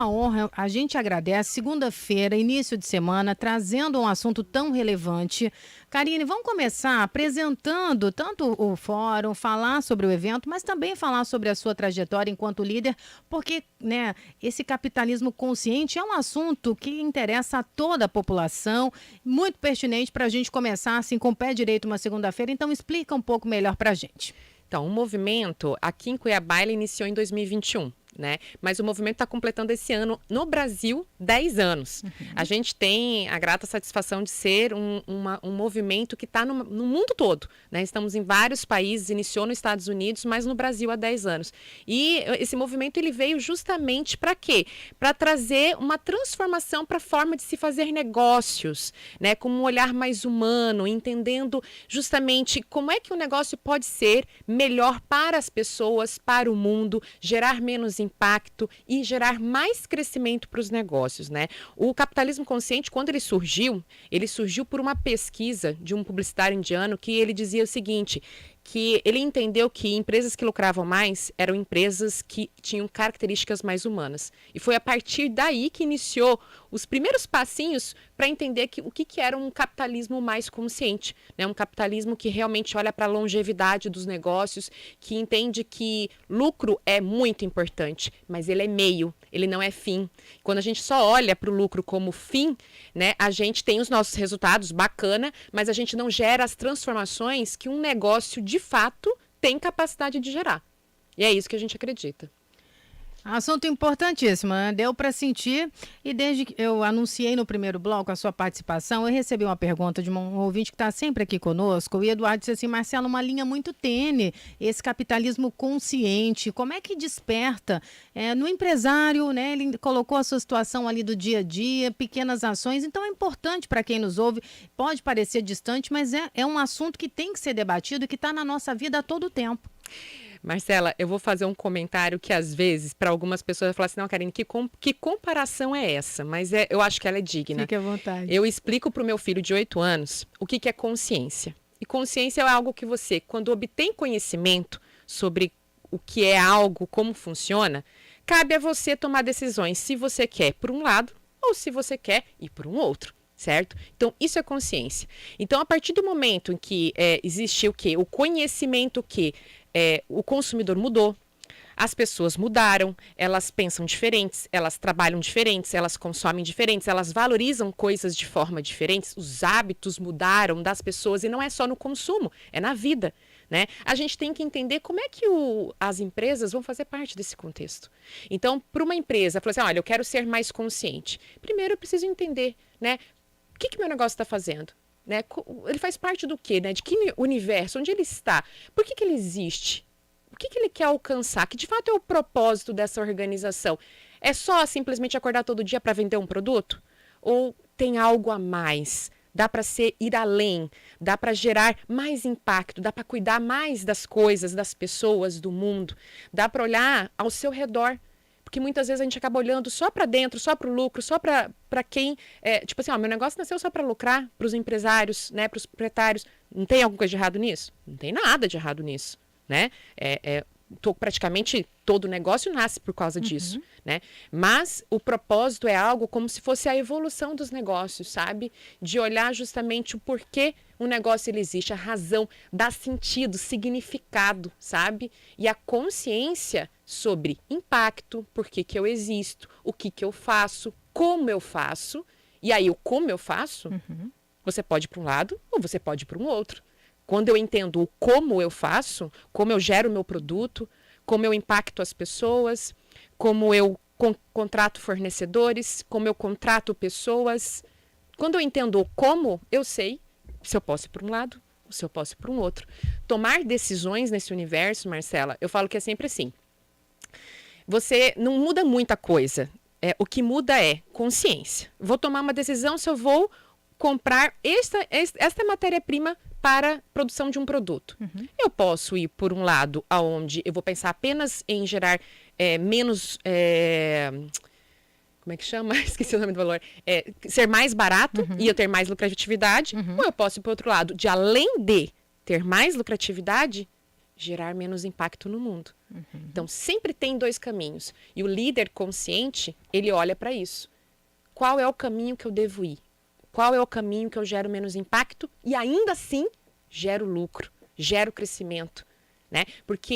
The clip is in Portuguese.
A honra, a gente agradece. Segunda-feira, início de semana, trazendo um assunto tão relevante. Karine, vamos começar apresentando tanto o fórum, falar sobre o evento, mas também falar sobre a sua trajetória enquanto líder, porque, né, esse capitalismo consciente é um assunto que interessa a toda a população, muito pertinente para a gente começar assim com o pé direito uma segunda-feira. Então, explica um pouco melhor para a gente. Então, o movimento aqui em Cuiabá ele iniciou em 2021. Né? Mas o movimento está completando esse ano, no Brasil, 10 anos. A gente tem a grata satisfação de ser um movimento que está no mundo todo. Né? Estamos em vários países, iniciou nos Estados Unidos, mas no Brasil há 10 anos. E esse movimento ele veio justamente para quê? Para trazer uma transformação para a forma de se fazer negócios, né? Com um olhar mais humano, entendendo justamente como é que o negócio pode ser melhor para as pessoas, para o mundo, gerar menos impacto e gerar mais crescimento para os negócios, né? O capitalismo consciente, quando ele surgiu por uma pesquisa de um publicitário indiano que ele dizia o seguinte, que ele entendeu que empresas que lucravam mais eram empresas que tinham características mais humanas. E foi a partir daí que iniciou os primeiros passinhos para entender o que era um capitalismo mais consciente, né? Um capitalismo que realmente olha para a longevidade dos negócios, que entende que lucro é muito importante, mas ele é meio, ele não é fim. Quando a gente só olha para o lucro como fim, né, a gente tem os nossos resultados, bacana, mas a gente não gera as transformações que um negócio de fato tem capacidade de gerar. E é isso que a gente acredita. Assunto importantíssimo, né? Deu para sentir, e desde que eu anunciei no primeiro bloco a sua participação, eu recebi uma pergunta de um ouvinte que está sempre aqui conosco, o Eduardo disse assim, Marcelo, uma linha muito tênue, esse capitalismo consciente, como é que desperta no empresário, né? Ele colocou a sua situação ali do dia a dia, pequenas ações, então é importante para quem nos ouve, pode parecer distante, mas é um assunto que tem que ser debatido e que está na nossa vida a todo tempo. Marcela, eu vou fazer um comentário que às vezes, para algumas pessoas, eu falo assim, não, Karine, que comparação é essa? Mas eu acho que ela é digna. Fique à vontade. Eu explico para o meu filho de 8 anos o que é consciência. E consciência é algo que você, quando obtém conhecimento sobre o que é algo, como funciona, cabe a você tomar decisões se você quer por um lado ou se você quer ir por um outro. Certo? Então, isso é consciência. Então, a partir do momento em que existe o quê? O conhecimento que o consumidor mudou, as pessoas mudaram, elas pensam diferentes, elas trabalham diferentes, elas consomem diferentes, elas valorizam coisas de forma diferente, os hábitos mudaram das pessoas e não é só no consumo, é na vida. Né? A gente tem que entender como é que as empresas vão fazer parte desse contexto. Então, para uma empresa, falar assim, olha, eu quero ser mais consciente. Primeiro, eu preciso entender, né? O que meu negócio está fazendo? Né? Ele faz parte do quê? Né? De que universo? Onde ele está? Por que ele existe? O que ele quer alcançar? Que de fato é o propósito dessa organização? É só simplesmente acordar todo dia para vender um produto? Ou tem algo a mais? Dá para ir além? Dá para gerar mais impacto? Dá para cuidar mais das coisas, das pessoas, do mundo? Dá para olhar ao seu redor? Porque muitas vezes a gente acaba olhando só para dentro, só para o lucro, só para quem... tipo assim, ó, meu negócio nasceu só para lucrar, para os empresários, né, para os proprietários. Não tem alguma coisa de errado nisso? Não tem nada de errado nisso, né? Praticamente todo negócio nasce por causa disso, né? Mas o propósito é algo como se fosse a evolução dos negócios, sabe? De olhar justamente o porquê o negócio ele existe, a razão, dar sentido, significado, sabe? E a consciência sobre impacto, por que eu existo, o que eu faço, como eu faço. E aí o como eu faço, você pode ir para um lado ou você pode ir para um outro. Quando eu entendo o como eu faço, como eu gero o meu produto, como eu impacto as pessoas, como eu contrato fornecedores, como eu contrato pessoas. Quando eu entendo o como, eu sei se eu posso ir para um lado ou se eu posso ir para um outro. Tomar decisões nesse universo, Marcela, eu falo que é sempre assim. Você não muda muita coisa. O que muda é consciência. Vou tomar uma decisão se eu vou comprar esta matéria-prima para a produção de um produto. Eu posso ir por um lado aonde eu vou pensar apenas em gerar menos... como é que chama? Esqueci o nome do valor. Ser mais barato e eu ter mais lucratividade. Ou eu posso ir para o outro lado, de além de ter mais lucratividade, gerar menos impacto no mundo. Então, sempre tem 2 caminhos. E o líder consciente, ele olha para isso. Qual é o caminho que eu devo ir? Qual é o caminho que eu gero menos impacto e ainda assim gero lucro, gero crescimento, né? Porque